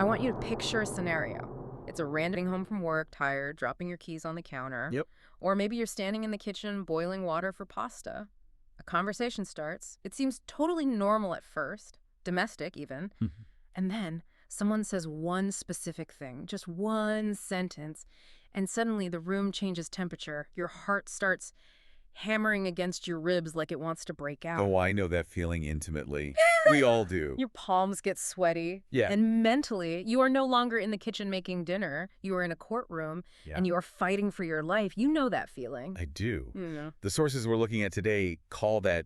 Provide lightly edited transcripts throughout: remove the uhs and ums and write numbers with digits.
I want you to picture a scenario. It's a random home from work, tired, dropping your keys on the counter. Yep. Or maybe you're standing in the kitchen boiling water for pasta. A conversation starts. It seems totally normal at first, domestic even. And then someone says one specific thing, just one sentence, and suddenly the room changes temperature. Your heart starts hammering against your ribs like it wants to break out. Oh, I know that feeling intimately. We all do. Your palms get sweaty. Yeah. And mentally, you are no longer in the kitchen making dinner. You are in a courtroom Yeah. and you are fighting for your life. You know that feeling. I do. You know. The sources we're looking at today call that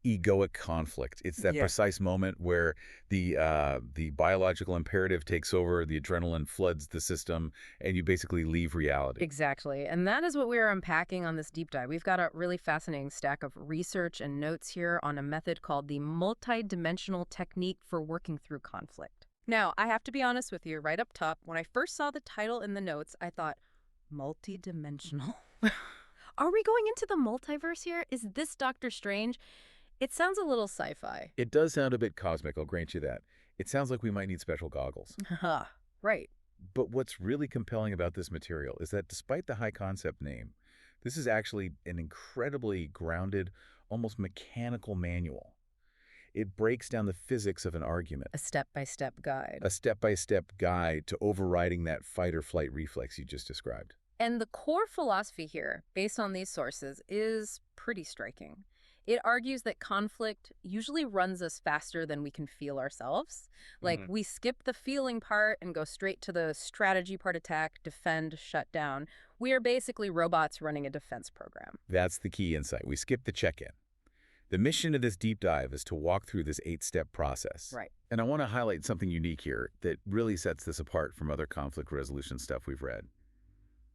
egoic conflict. It's that Yeah. precise moment where the biological imperative takes over, the adrenaline floods the system, and you basically leave reality. Exactly. And that is what we are unpacking on this deep dive. We've got a really fascinating stack of research and notes here on a method called the multidimensional technique for working through conflict. Now, I have to be honest with you, right up top, when I first saw the title in the notes, I thought, multidimensional? Are we going into the multiverse here? Is this Doctor Strange? It sounds a little sci-fi. It does sound a bit cosmic, I'll grant you that. It sounds like we might need special goggles. Haha, right. But what's really compelling about this material is that despite the high concept name, this is actually an incredibly grounded, almost mechanical manual. It breaks down the physics of an argument, A step-by-step guide. a step-by-step guide to overriding that fight-or-flight reflex you just described. And the core philosophy here, based on these sources, is pretty striking. It argues that conflict usually runs us faster than we can feel ourselves. Like, we skip the feeling part and go straight to the strategy part: attack, defend, shut down. We are basically robots running a defense program. That's the key insight. We skip the check-in. The mission of this deep dive is to walk through this 8-step process. Right. And I want to highlight something unique here that really sets this apart from other conflict resolution stuff we've read.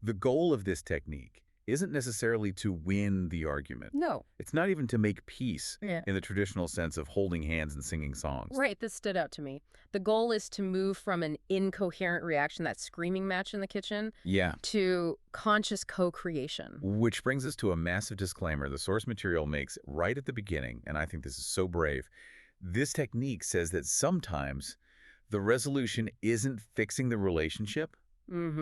The goal of this technique isn't necessarily to win the argument. No. It's not even to make peace Yeah. in the traditional sense of holding hands and singing songs. Right, this stood out to me. The goal is to move from an incoherent reaction, that screaming match in the kitchen, Yeah. to conscious co-creation. Which brings us to a massive disclaimer the source material makes right at the beginning, and I think this is so brave. This technique says that sometimes the resolution isn't fixing the relationship.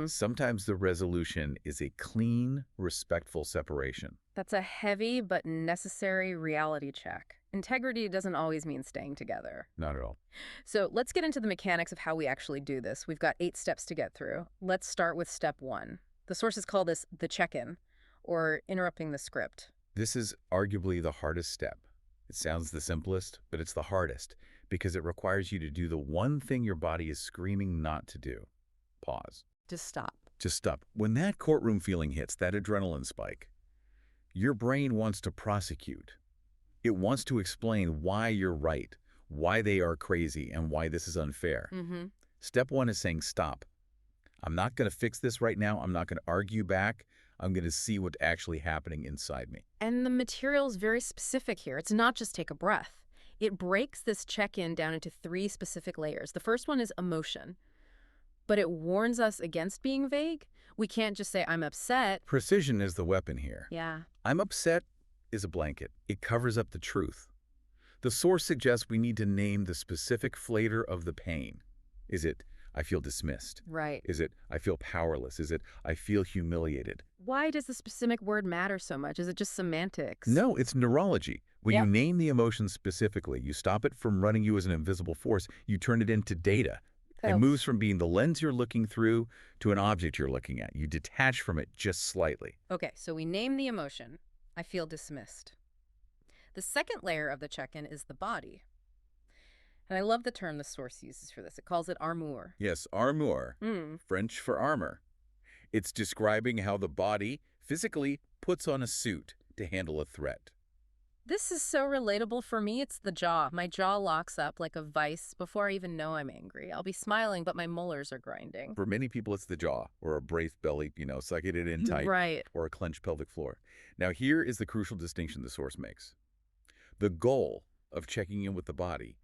Sometimes the resolution is a clean, respectful separation. That's a heavy but necessary reality check. Integrity doesn't always mean staying together. Not at all. So let's get into the mechanics of how we actually do this. We've got 8 steps to get through. Let's start with step 1. The sources call this the check-in, or interrupting the script. This is arguably the hardest step. It sounds the simplest, but it's the hardest because it requires you to do the one thing your body is screaming not to do. Pause. Just stop. Just stop. When that courtroom feeling hits, that adrenaline spike, your brain wants to prosecute. It wants to explain why you're right, why they are crazy, and why this is unfair. Step 1 is saying stop. I'm not going to fix this right now. I'm not going to argue back. I'm going to see what's actually happening inside me. And the material is very specific here. It's not just take a breath. It breaks this check-in down into 3 specific layers. The first one is emotion, but it warns us against being vague. We can't just say, I'm upset. Precision is the weapon here. Yeah. I'm upset is a blanket. It covers up the truth. The source suggests we need to name the specific flavor of the pain. Is it, I feel dismissed? Right. Is it, I feel powerless? Is it, I feel humiliated? Why does the specific word matter so much? Is it just semantics? No, it's neurology. When Yep. you name the emotion specifically, you stop it from running you as an invisible force. You turn it into data. It Oh. moves from being the lens you're looking through to an object you're looking at. You detach from it just slightly. Okay, so we name the emotion. I feel dismissed. The second layer of the check-in is the body. And I love the term the source uses for this. It calls it armure. Yes, armure, French for armor. It's describing how the body physically puts on a suit to handle a threat. This is so relatable for me. It's the jaw. My jaw locks up like a vice before I even know I'm angry. I'll be smiling, but my molars are grinding. For many people, it's the jaw or a braced belly, sucking it in tight, Right. or a clenched pelvic floor. Now, here is the crucial distinction the source makes. The goal of checking in with the body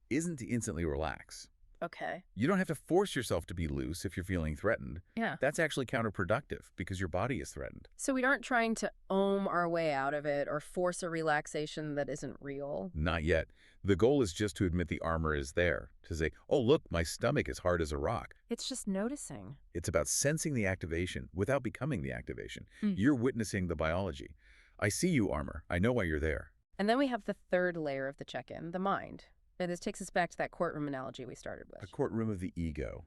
isn't to instantly relax. Okay. You don't have to force yourself to be loose if you're feeling threatened. Yeah. That's actually counterproductive because your body is threatened. So we aren't trying to ohm our way out of it or force a relaxation that isn't real. Not yet. The goal is just to admit the armor is there, to say, oh, look, my stomach is hard as a rock. It's just noticing. It's about sensing the activation without becoming the activation. Mm. You're witnessing the biology. I see you, armor. I know why you're there. And then we have the third layer of the check-in, the mind. And this takes us back to that courtroom analogy we started with. A courtroom of the ego.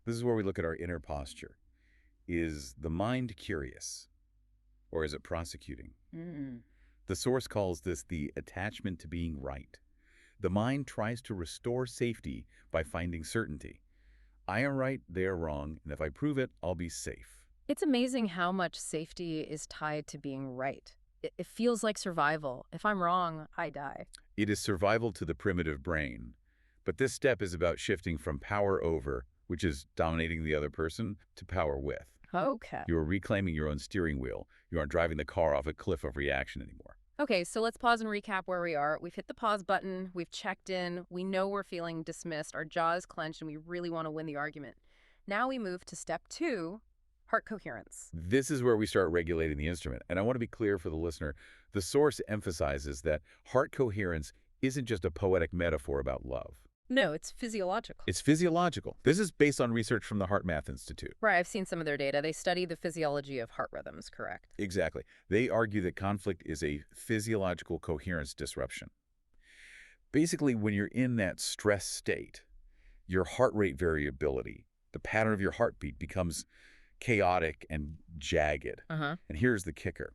This is where we look at our inner posture. Is the mind curious? Or is it prosecuting? The source calls this the attachment to being right. The mind tries to restore safety by finding certainty. I am right, they are wrong, and if I prove it, I'll be safe. It's amazing how much safety is tied to being right. It feels like survival. If I'm wrong, I die. It is survival to the primitive brain. But this step is about shifting from power over, which is dominating the other person, to power with. Okay. You are reclaiming your own steering wheel. You aren't driving the car off a cliff of reaction anymore. Okay, so let's pause and recap where we are. We've hit the pause button. We've checked in. We know we're feeling dismissed. Our jaw is clenched, and we really want to win the argument. Now we move to step 2, heart coherence. This is where we start regulating the instrument. And I want to be clear for the listener. The source emphasizes that heart coherence isn't just a poetic metaphor about love. No, it's physiological. It's physiological. This is based on research from the HeartMath Institute. Right, I've seen some of their data. They study the physiology of heart rhythms, correct? Exactly. They argue that conflict is a physiological coherence disruption. Basically, when you're in that stress state, your heart rate variability, the pattern of your heartbeat becomes chaotic and jagged. And here's the kicker.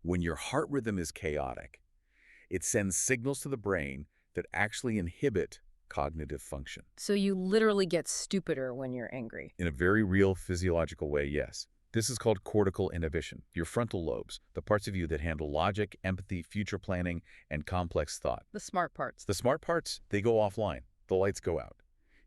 When your heart rhythm is chaotic, it sends signals to the brain that actually inhibit cognitive function. So you literally get stupider when you're angry. In a very real physiological way, yes. This is called cortical inhibition. Your frontal lobes, the parts of you that handle logic, empathy, future planning, and complex thought. The smart parts. The smart parts, they go offline. The lights go out.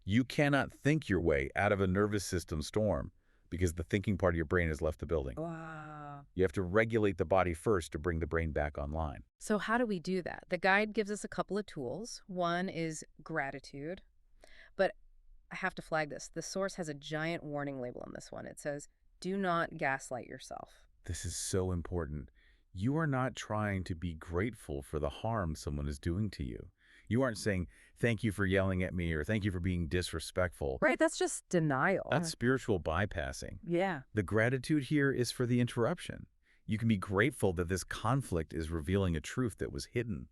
You cannot think your way out of a nervous system storm because the thinking part of your brain has left the building. Wow. You have to regulate the body first to bring the brain back online. So how do we do that? The guide gives us a couple of tools. One is gratitude. But I have to flag this. The source has a giant warning label on this one. It says, do not gaslight yourself. This is so important. You are not trying to be grateful for the harm someone is doing to you. You aren't saying, thank you for yelling at me or thank you for being disrespectful. Right, that's just denial. That's spiritual bypassing. Yeah. The gratitude here is for the interruption. You can be grateful that this conflict is revealing a truth that was hidden.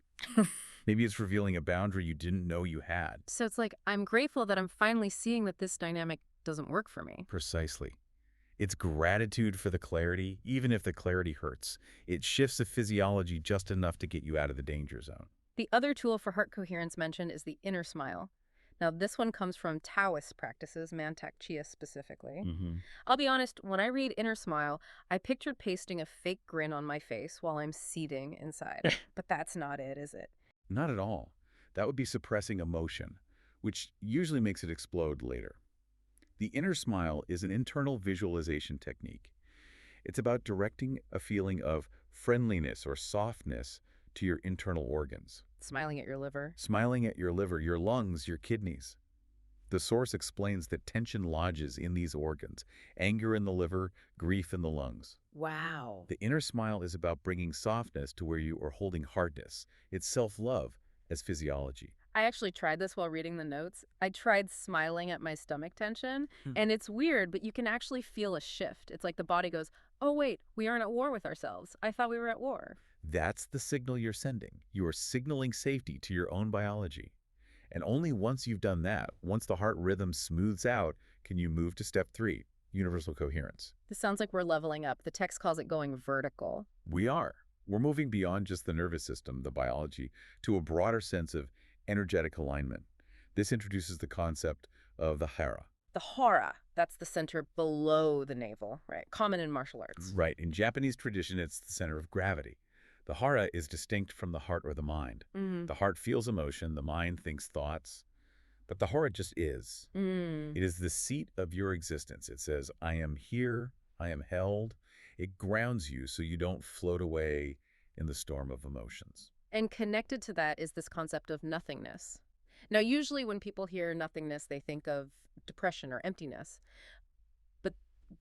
Maybe it's revealing a boundary you didn't know you had. So it's like, I'm grateful that I'm finally seeing that this dynamic doesn't work for me. Precisely. It's gratitude for the clarity, even if the clarity hurts. It shifts the physiology just enough to get you out of the danger zone. The other tool for heart coherence mentioned is the inner smile. Now, this one comes from Taoist practices, Mantak Chia specifically. I'll be honest, when I read inner smile, I pictured pasting a fake grin on my face while I'm seething inside. But that's not it, is it? Not at all. That would be suppressing emotion, which usually makes it explode later. The inner smile is an internal visualization technique. It's about directing a feeling of friendliness or softness to your internal organs. Smiling at your liver. Smiling at your liver, your lungs, your kidneys. The source explains that tension lodges in these organs, anger in the liver, grief in the lungs. Wow. The inner smile is about bringing softness to where you are holding hardness. It's self-love as physiology. I actually tried this while reading the notes. I tried smiling at my stomach tension, and it's weird, but you can actually feel a shift. It's like the body goes, oh, wait, we aren't at war with ourselves. I thought we were at war. That's the signal you're sending. You are signaling safety to your own biology. And only once you've done that, once the heart rhythm smooths out, can you move to step 3, universal coherence. This sounds like we're leveling up. The text calls it going vertical. We are. We're moving beyond just the nervous system, the biology, to a broader sense of energetic alignment. This introduces the concept of the hara. The hara, that's the center below the navel, right? Common in martial arts. Right. In Japanese tradition, it's the center of gravity. The hara is distinct from the heart or the mind. The heart feels emotion, the mind thinks thoughts, but the hara just is. It is the seat of your existence. It says, I am here, I am held. It grounds you so you don't float away in the storm of emotions. And connected to that is this concept of nothingness. Now, usually when people hear nothingness, they think of depression or emptiness, but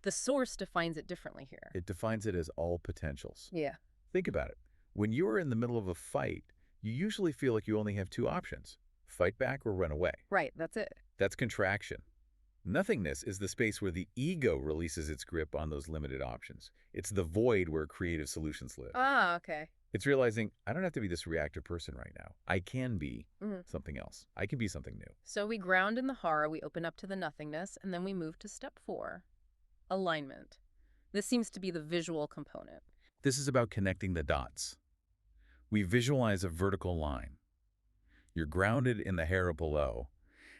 the source defines it differently here. It defines it as all potentials. Yeah. Think about it. When you're in the middle of a fight, you usually feel like you only have two options: fight back or run away. Right, that's it. That's contraction. Nothingness is the space where the ego releases its grip on those limited options. It's the void where creative solutions live. Ah, okay. It's realizing, I don't have to be this reactive person right now. I can be Mhm. something else. I can be something new. So we ground in the horror, we open up to the nothingness, and then we move to step 4, alignment. This seems to be the visual component. This is about connecting the dots. We visualize a vertical line. You're grounded in the hera below,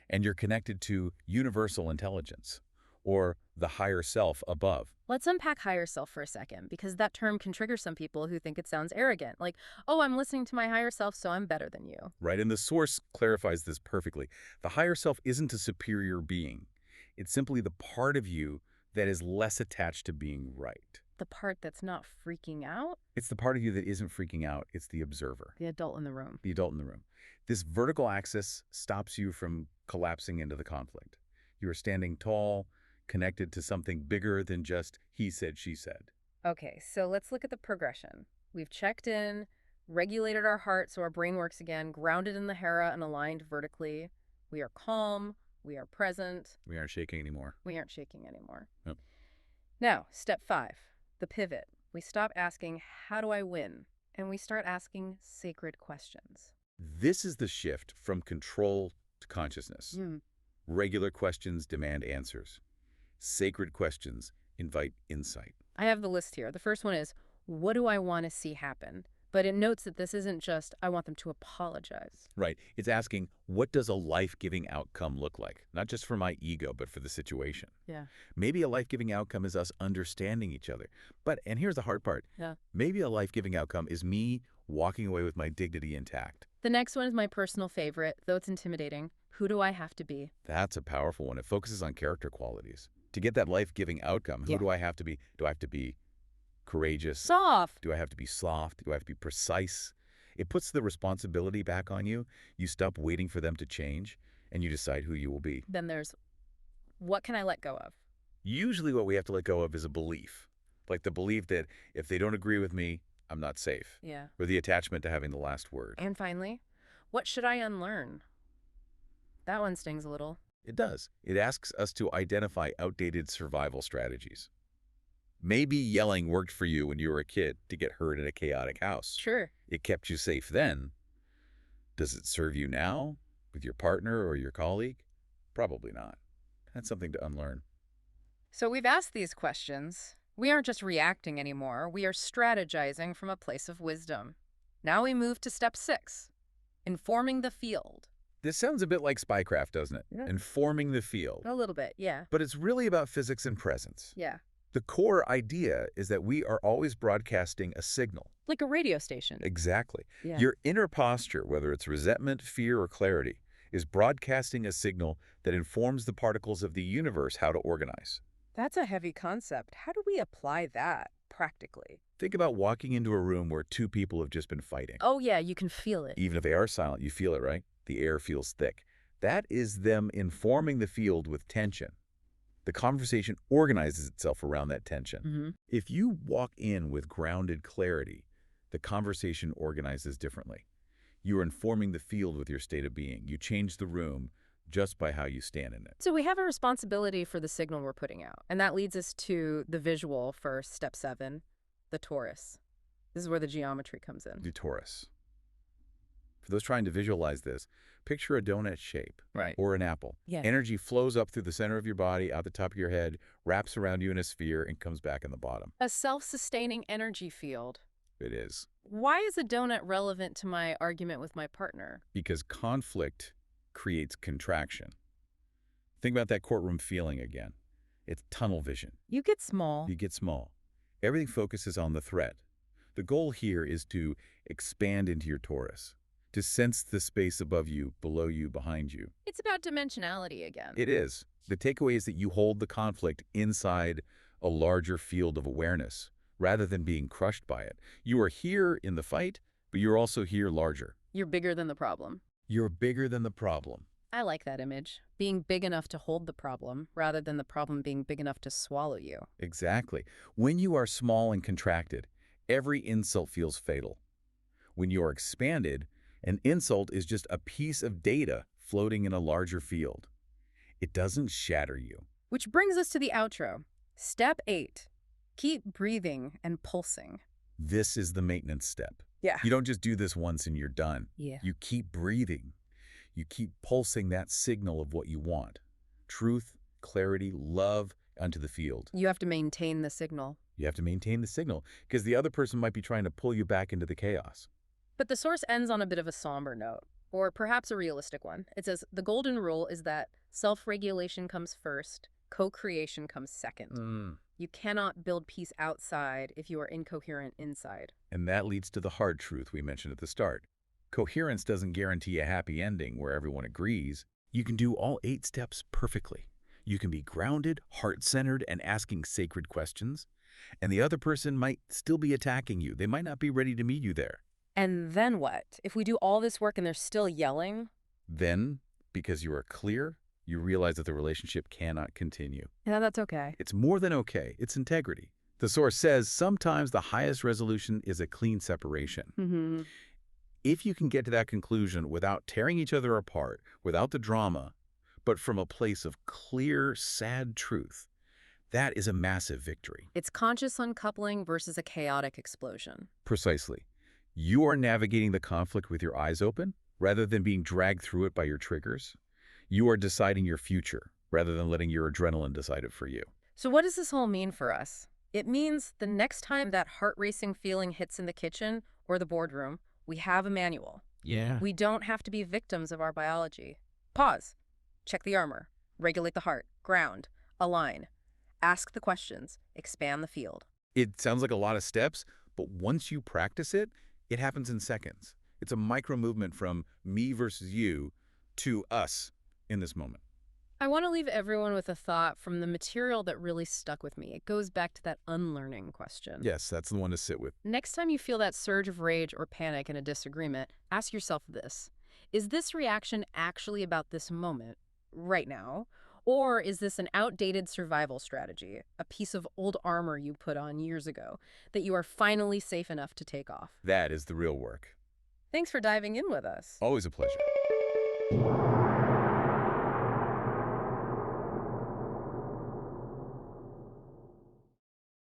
and you're connected to universal intelligence, or the higher self above. Let's unpack higher self for a second, because that term can trigger some people who think it sounds arrogant. Like, oh, I'm listening to my higher self, so I'm better than you. Right? And the Source clarifies this perfectly. The higher self isn't a superior being. It's simply the part of you that is less attached to being right. The part that's not freaking out? It's the part of you that isn't freaking out. It's the observer, The adult in the room. the adult in the room. This vertical axis stops you from collapsing into the conflict. You are standing tall, connected to something bigger than just he said, she said. Okay, so let's look at the progression. We've checked in, regulated our heart so our brain works again, grounded in the hera and aligned vertically. We are calm, we are present, We aren't shaking anymore. we aren't shaking anymore. Yep. Now, step 5, the pivot. We stop asking, how do I win? And we start asking sacred questions. This is the shift from control to consciousness. Regular questions demand answers. Sacred questions invite insight. I have the list here. The first one is, what do I want to see happen? But it notes that this isn't just, I want them to apologize. Right. It's asking, what does a life-giving outcome look like? Not just for my ego, but for the situation. Yeah. Maybe a life-giving outcome is us understanding each other. And here's the hard part. Yeah. Maybe a life-giving outcome is me walking away with my dignity intact. The next one is my personal favorite, though it's intimidating. Who do I have to be? That's a powerful one. It focuses on character qualities. To get that life-giving outcome, Yeah. who do I have to be? Do I have to be courageous? Soft. Do I have to be soft? Do I have to be precise? It puts the responsibility back on you. You stop waiting for them to change, and you decide who you will be. Then there's, what can I let go of? Usually what we have to let go of is a belief. Like the belief that if they don't agree with me, I'm not safe. Yeah. Or the attachment to having the last word. And finally, what should I unlearn? That one stings a little. It does. It asks us to identify outdated survival strategies. Maybe yelling worked for you when you were a kid to get hurt in a chaotic house. Sure. It kept you safe then. Does it serve you now with your partner or your colleague? Probably not. That's something to unlearn. So we've asked these questions. We aren't just reacting anymore. We are strategizing from a place of wisdom. Now we move to step 6, informing the field. This sounds a bit like spycraft, doesn't it? Yeah. Informing the field. A little bit, yeah. But it's really about physics and presence. Yeah. The core idea is that we are always broadcasting a signal. Like a radio station. Exactly. Yeah. Your inner posture, whether it's resentment, fear, or clarity, is broadcasting a signal that informs the particles of the universe how to organize. That's a heavy concept. How do we apply that practically? Think about walking into a room where two people have just been fighting. Oh, yeah, you can feel it. Even if they are silent, you feel it, right? The air feels thick. That is them informing the field with tension. The conversation organizes itself around that tension. Mm-hmm. If you walk in with grounded clarity, the conversation organizes differently. You are informing the field with your state of being. You change the room just by how you stand in it. So we have a responsibility for the signal we're putting out. And that leads us to the visual for step 7, the torus. This is where the geometry comes in. The torus. For those trying to visualize this, picture a donut shape. Right. Or an apple. Yeah. Energy flows up through the center of your body, out the top of your head, wraps around you in a sphere, and comes back in the bottom. A self-sustaining energy field. It is. Why is a donut relevant to my argument with my partner? Because conflict creates contraction. Think about that courtroom feeling again. It's tunnel vision. You get small. You get small. Everything focuses on the threat. The goal here is to expand into your torus, to sense the space above you, below you, behind you. It's about dimensionality again. It is. The takeaway is that you hold the conflict inside a larger field of awareness, rather than being crushed by it. You are here in the fight, but you're also here larger. You're bigger than the problem. You're bigger than the problem. I like that image. Being big enough to hold the problem, rather than the problem being big enough to swallow you. Exactly. When you are small and contracted, every insult feels fatal. When you are expanded, an insult is just a piece of data floating in a larger field. It doesn't shatter you. Which brings us to the outro. Step 8. Keep breathing and pulsing. This is the maintenance step. Yeah. You don't just do this once and you're done. Yeah. You keep breathing. You keep pulsing that signal of what you want. Truth, clarity, love onto the field. You have to maintain the signal. You have to maintain the signal because the other person might be trying to pull you back into the chaos. But the source ends on a bit of a somber note, or perhaps a realistic one. It says, the golden rule is that self-regulation comes first, co-creation comes second. You cannot build peace outside if you are incoherent inside. And that leads to the hard truth we mentioned at the start. Coherence doesn't guarantee a happy ending where everyone agrees. You can do all 8 steps perfectly. You can be grounded, heart-centered, and asking sacred questions. And the other person might still be attacking you. They might not be ready to meet you there. And then what? If we do all this work and they're still yelling? Then, because you are clear, you realize that the relationship cannot continue. Yeah, that's okay. It's more than okay. It's integrity. The source says sometimes the highest resolution is a clean separation. If you can get to that conclusion without tearing each other apart, without the drama, but from a place of clear, sad truth, that is a massive victory. It's conscious uncoupling versus a chaotic explosion. Precisely. You are navigating the conflict with your eyes open, rather than being dragged through it by your triggers. You are deciding your future, rather than letting your adrenaline decide it for you. So what does this all mean for us? It means the next time that heart-racing feeling hits in the kitchen or the boardroom, we have a manual. Yeah. We don't have to be victims of our biology. Pause. Check the armor. Regulate the heart. Ground. Align. Ask the questions. Expand the field. It sounds like a lot of steps, but once you practice it, it happens in seconds. It's a micro movement from me versus you to us in this moment. I want to leave everyone with a thought from the material that really stuck with me. It goes back to that unlearning question. Yes, that's the one to sit with. Next time you feel that surge of rage or panic in a disagreement, ask yourself this. Is this reaction actually about this moment, right now? Or is this an outdated survival strategy, a piece of old armor you put on years ago that you are finally safe enough to take off? That is the real work. Thanks for diving in with us. Always a pleasure.